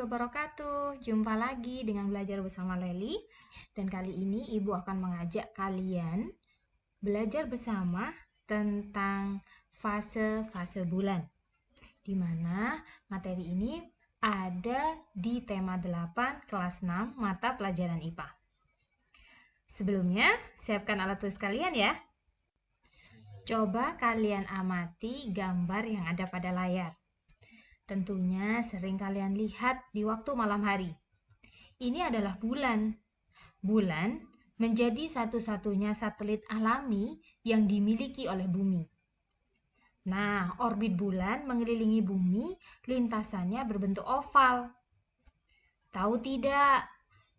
wabarakatuh. Jumpa lagi dengan belajar bersama Leli. Dan kali ini Ibu akan mengajak kalian belajar bersama tentang fase-fase bulan. Di mana materi ini ada di tema 8 kelas 6 mata pelajaran IPA. Sebelumnya, siapkan alat tulis kalian ya. Coba kalian amati gambar yang ada pada layar. Tentunya sering kalian lihat di waktu malam hari. Ini adalah bulan. Bulan menjadi satu-satunya satelit alami yang dimiliki oleh bumi. Nah, orbit bulan mengelilingi bumi, lintasannya berbentuk oval. Tahu tidak,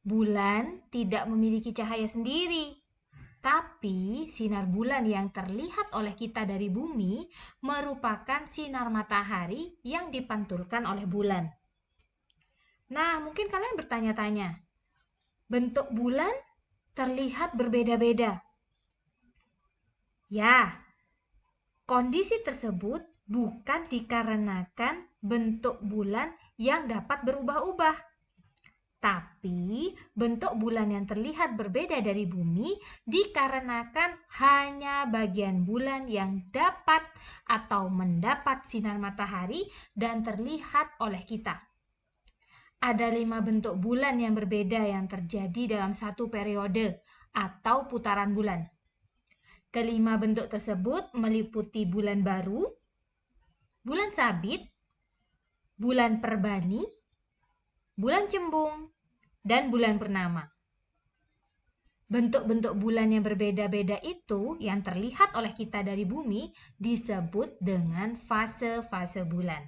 bulan tidak memiliki cahaya sendiri. Tapi sinar bulan yang terlihat oleh kita dari bumi merupakan sinar matahari yang dipantulkan oleh bulan. Nah, mungkin kalian bertanya-tanya, bentuk bulan terlihat berbeda-beda. Ya, kondisi tersebut bukan dikarenakan bentuk bulan yang dapat berubah-ubah. Tapi bentuk bulan yang terlihat berbeda dari bumi dikarenakan hanya bagian bulan yang dapat atau mendapat sinar matahari dan terlihat oleh kita. Ada 5 bentuk bulan yang berbeda yang terjadi dalam satu periode atau putaran bulan. Kelima bentuk tersebut meliputi bulan baru, bulan sabit, bulan perbani, bulan cembung, dan bulan purnama. Bentuk-bentuk bulan yang berbeda-beda itu yang terlihat oleh kita dari bumi disebut dengan fase-fase bulan.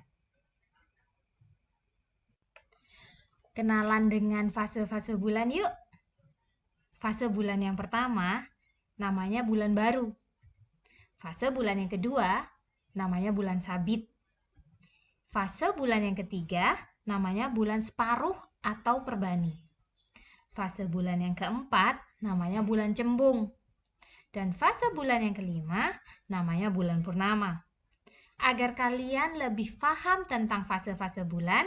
Kenalan dengan fase-fase bulan yuk. Fase bulan yang pertama namanya bulan baru. Fase bulan yang kedua namanya bulan sabit. Fase bulan yang ketiga namanya bulan separuh atau perbani. Fase bulan yang keempat namanya bulan cembung. Dan fase bulan yang kelima namanya bulan purnama. Agar kalian lebih paham tentang fase-fase bulan,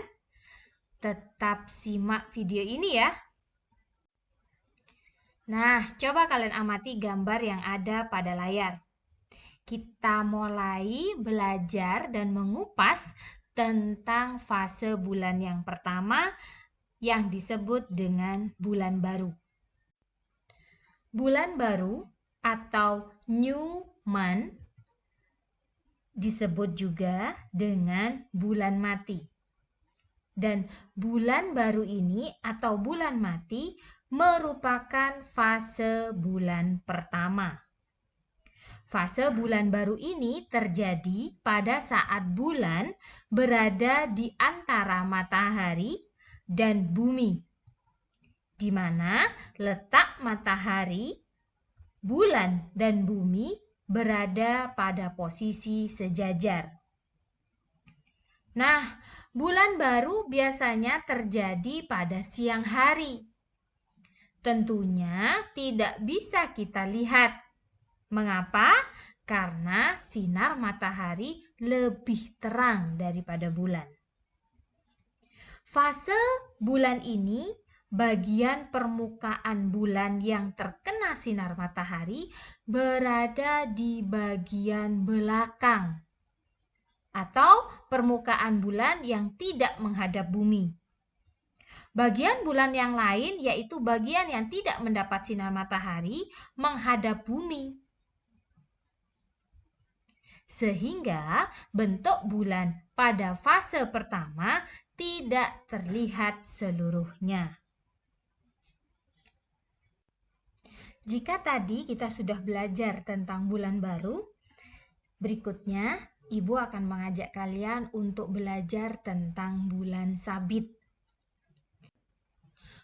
tetap simak video ini ya. Nah, coba kalian amati gambar yang ada pada layar. Kita mulai belajar dan mengupas tentang fase bulan yang pertama yang disebut dengan bulan baru. Bulan baru atau new month disebut juga dengan bulan mati. Dan bulan baru ini atau bulan mati merupakan fase bulan pertama. Fase bulan baru ini terjadi pada saat bulan berada di antara matahari dan bumi, di mana letak matahari, bulan, dan bumi berada pada posisi sejajar. Nah, bulan baru biasanya terjadi pada siang hari. Tentunya tidak bisa kita lihat. Mengapa? Karena sinar matahari lebih terang daripada bulan. Fase bulan ini, bagian permukaan bulan yang terkena sinar matahari berada di bagian belakang atau permukaan bulan yang tidak menghadap bumi. Bagian bulan yang lain yaitu bagian yang tidak mendapat sinar matahari menghadap bumi. Sehingga bentuk bulan pada fase pertama tidak terlihat seluruhnya. Jika tadi kita sudah belajar tentang bulan baru, berikutnya Ibu akan mengajak kalian untuk belajar tentang bulan sabit.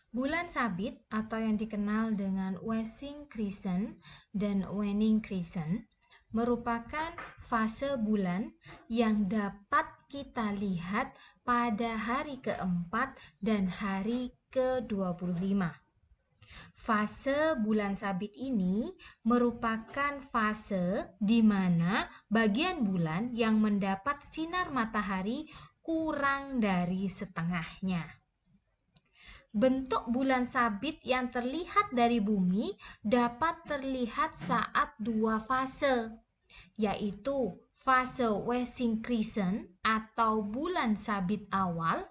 Bulan sabit atau yang dikenal dengan waxing crescent dan waning crescent merupakan fase bulan yang dapat kita lihat pada hari keempat dan hari ke-25. Fase bulan sabit ini merupakan fase di mana bagian bulan yang mendapat sinar matahari kurang dari setengahnya. bentuk bulan sabit yang terlihat dari bumi dapat terlihat saat dua fase, yaitu fase waxing crescent atau bulan sabit awal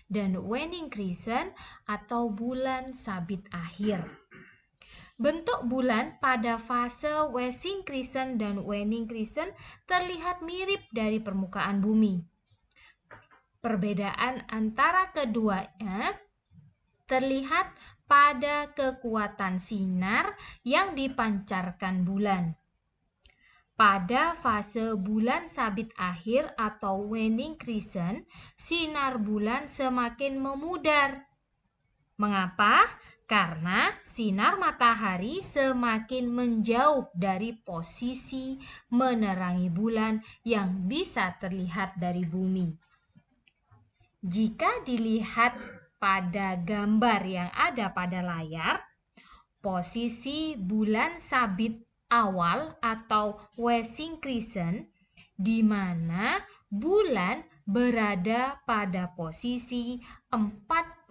dan waning crescent atau bulan sabit akhir. Bentuk bulan pada fase waxing crescent dan waning crescent terlihat mirip dari permukaan bumi. Perbedaan antara keduanya terlihat pada kekuatan sinar yang dipancarkan bulan. Pada fase bulan sabit akhir atau waning crescent, sinar bulan semakin memudar. Mengapa? Karena sinar matahari semakin menjauh dari posisi menerangi bulan yang bisa terlihat dari bumi. Jika dilihat pada gambar yang ada pada layar, posisi bulan sabit awal atau waxing crescent di mana bulan berada pada posisi 45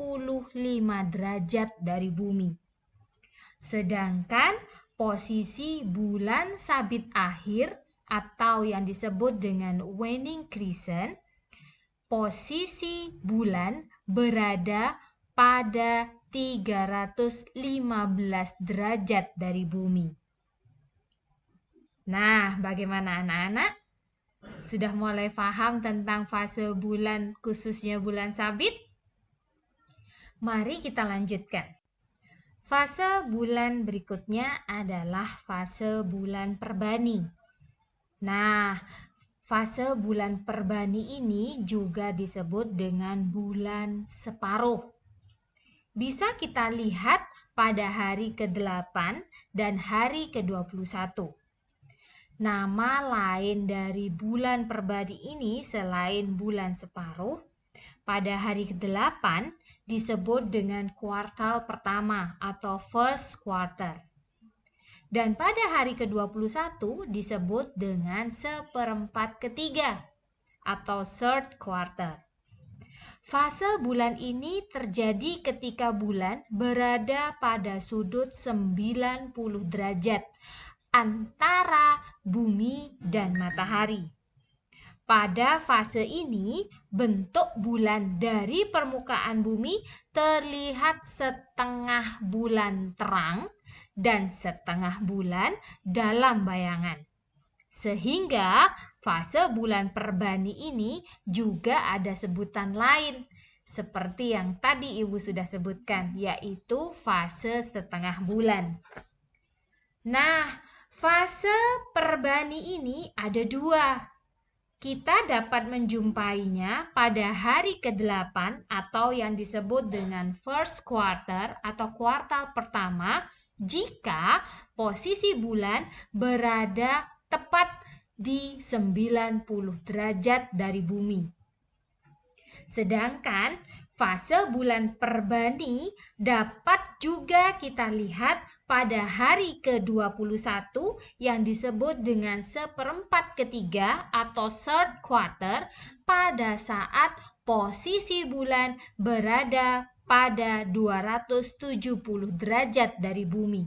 derajat dari bumi. Sedangkan posisi bulan sabit akhir atau yang disebut dengan waning crescent, posisi bulan berada pada 315 derajat dari bumi. Nah, bagaimana anak-anak? Sudah mulai paham tentang fase bulan, khususnya bulan sabit? Mari kita lanjutkan. Fase bulan berikutnya adalah fase bulan perbani. Nah, fase bulan perbani ini juga disebut dengan bulan separuh. Bisa kita lihat pada hari ke-8 dan hari ke-21. Nama lain dari bulan perbani ini selain bulan separuh, pada hari ke-8 disebut dengan kuartal pertama atau first quarter. Dan pada hari ke-21 disebut dengan seperempat ketiga atau third quarter. Fase bulan ini terjadi ketika bulan berada pada sudut 90 derajat antara bumi dan matahari. Pada fase ini, bentuk bulan dari permukaan bumi terlihat setengah bulan terang dan setengah bulan dalam bayangan. Sehingga fase bulan perbani ini juga ada sebutan lain, seperti yang tadi Ibu sudah sebutkan, yaitu fase setengah bulan. Nah, fase perbani ini ada dua. Kita dapat menjumpainya pada hari ke-8 atau yang disebut dengan first quarter atau kuartal pertama jika posisi bulan berada tepat di 90 derajat dari bumi. Sedangkan fase bulan perbani dapat juga kita lihat pada hari ke-21 yang disebut dengan seperempat ketiga atau third quarter pada saat posisi bulan berada pada 270 derajat dari bumi.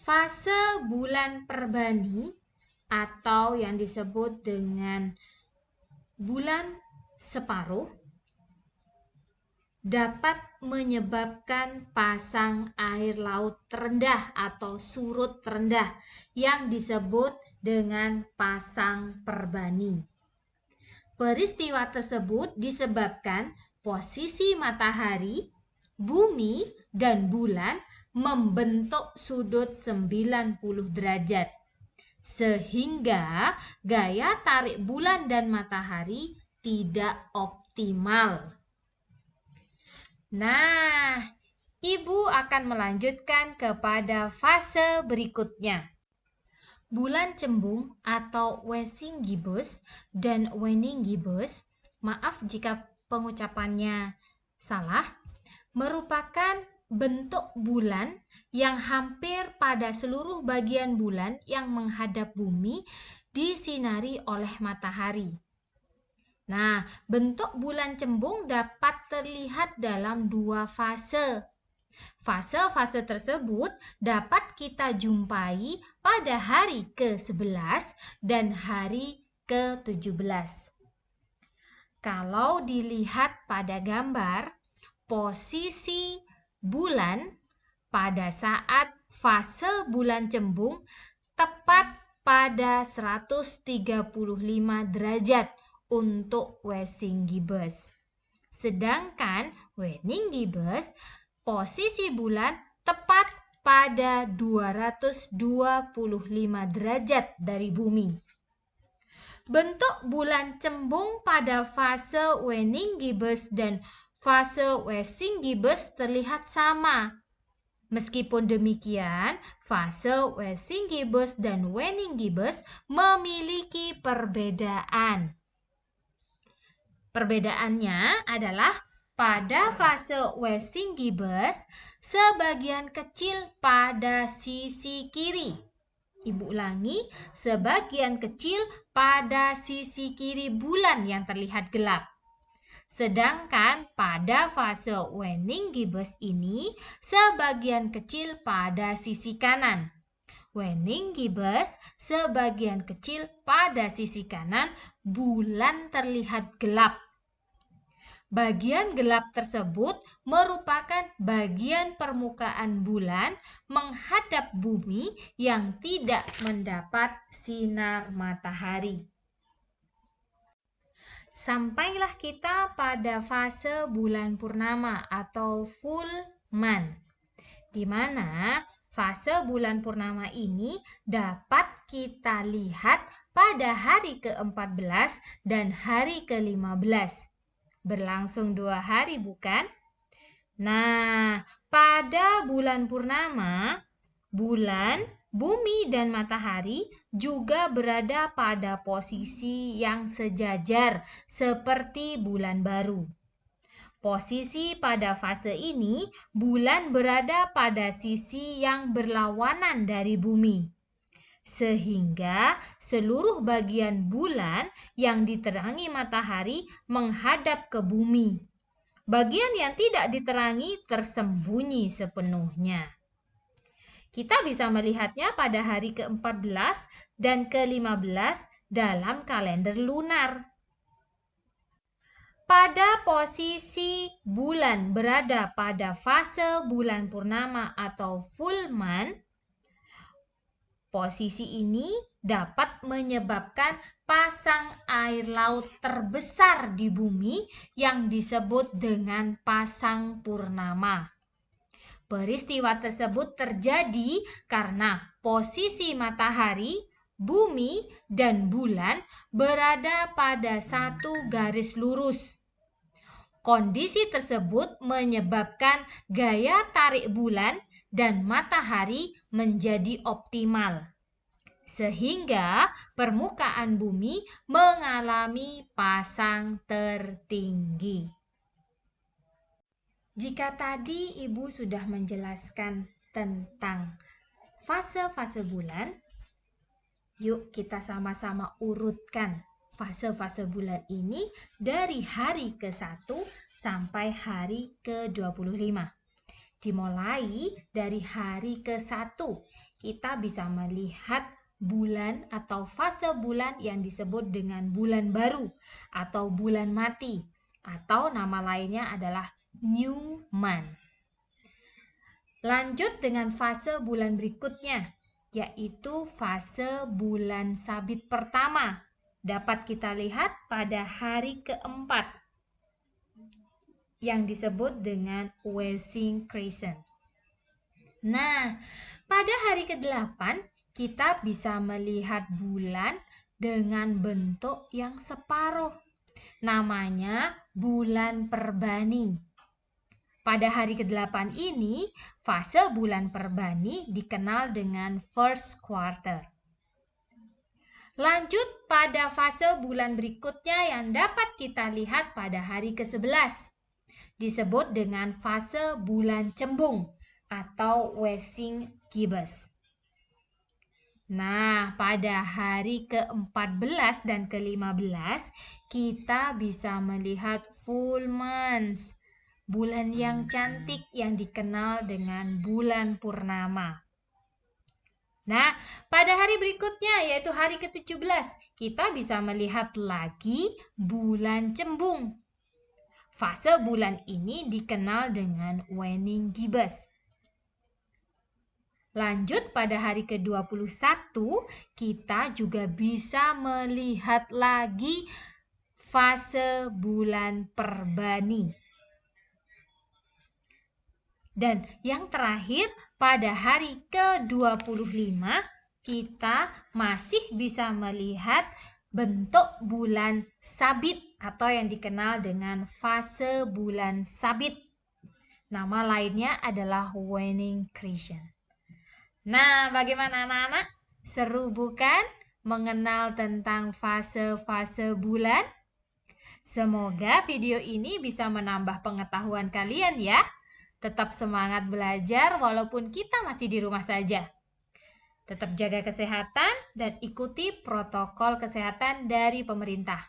Fase bulan perbani atau yang disebut dengan bulan separuh dapat menyebabkan pasang air laut terendah atau surut terendah yang disebut dengan pasang perbani. Peristiwa tersebut disebabkan posisi matahari, bumi, dan bulan membentuk sudut 90 derajat. Sehingga gaya tarik bulan dan matahari tidak optimal. Nah, Ibu akan melanjutkan kepada fase berikutnya. Bulan cembung atau waxing gibbous dan waning gibbous, maaf jika pengucapannya salah, merupakan bentuk bulan yang hampir pada seluruh bagian bulan yang menghadap bumi disinari oleh matahari. Nah, bentuk bulan cembung dapat terlihat dalam dua fase. Fase-fase tersebut dapat kita jumpai pada hari ke-11 dan hari ke-17. Kalau dilihat pada gambar, posisi bulan pada saat fase bulan cembung tepat pada 135 derajat untuk Wessing Gibbous. Sedangkan Wessing Gibbous posisi bulan tepat pada 225 derajat dari bumi. Bentuk bulan cembung pada fase Wessing Gibbous dan fase Wessing Gibbous terlihat sama. Meskipun demikian, fase Wessing Gibbous dan Wessing Gibbous memiliki perbedaan. Perbedaannya adalah pada fase Wessing Gibbous, sebagian kecil pada sisi kiri. Ibu ulangi, sebagian kecil pada sisi kiri bulan yang terlihat gelap. Sedangkan pada fase Wessing Gibbous ini, sebagian kecil pada sisi kanan. Wessing Gibbous, sebagian kecil pada sisi kanan, bulan terlihat gelap. Bagian gelap tersebut merupakan bagian permukaan bulan menghadap bumi yang tidak mendapat sinar matahari. Sampailah kita pada fase bulan purnama atau full moon, di mana fase bulan purnama ini dapat kita lihat pada hari ke-14 dan hari ke-15. Berlangsung 2 hari, bukan? Nah, pada bulan purnama, bulan, bumi, dan matahari juga berada pada posisi yang sejajar seperti bulan baru. Posisi pada fase ini, bulan berada pada sisi yang berlawanan dari bumi. Sehingga seluruh bagian bulan yang diterangi matahari menghadap ke bumi. Bagian yang tidak diterangi tersembunyi sepenuhnya. Kita bisa melihatnya pada hari ke-14 dan ke-15 dalam kalender lunar. Pada posisi bulan berada pada fase bulan purnama atau full moon, posisi ini dapat menyebabkan pasang air laut terbesar di bumi yang disebut dengan pasang purnama. Peristiwa tersebut terjadi karena posisi matahari, bumi, dan bulan berada pada satu garis lurus. Kondisi tersebut menyebabkan gaya tarik bulan dan matahari menjadi optimal, sehingga permukaan bumi mengalami pasang tertinggi. Jika tadi Ibu sudah menjelaskan tentang fase-fase bulan, yuk kita sama-sama urutkan fase-fase bulan ini dari hari ke-1 sampai hari ke-25. Dimulai dari hari ke-1, kita bisa melihat bulan atau fase bulan yang disebut dengan bulan baru atau bulan mati, atau nama lainnya adalah new moon. Lanjut dengan fase bulan berikutnya, yaitu fase bulan sabit pertama. Dapat kita lihat pada hari ke-4 yang disebut dengan Wessing Crescent. Nah, pada hari ke-8 kita bisa melihat bulan dengan bentuk yang separuh. Namanya bulan perbani. Pada hari ke-8 ini, fase bulan perbani dikenal dengan first quarter. Lanjut pada fase bulan berikutnya yang dapat kita lihat pada hari ke-11. Disebut dengan fase bulan cembung atau Wessing Gibbous. Nah, pada hari ke-14 dan ke-15 kita bisa melihat full month, bulan yang cantik yang dikenal dengan bulan purnama. Nah, pada hari berikutnya yaitu hari ke-17 kita bisa melihat lagi bulan cembung. Fase bulan ini dikenal dengan waning gibbous. Lanjut pada hari ke-21 kita juga bisa melihat lagi fase bulan perbani. Dan yang terakhir pada hari ke-25 kita masih bisa melihat bentuk bulan sabit atau yang dikenal dengan fase bulan sabit. Nama lainnya adalah waning crescent. Nah, bagaimana anak-anak? Seru bukan mengenal tentang fase-fase bulan? Semoga video ini bisa menambah pengetahuan kalian ya. Tetap semangat belajar walaupun kita masih di rumah saja. Tetap jaga kesehatan dan ikuti protokol kesehatan dari pemerintah.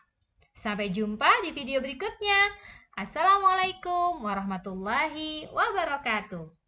Sampai jumpa di video berikutnya. Assalamualaikum warahmatullahi wabarakatuh.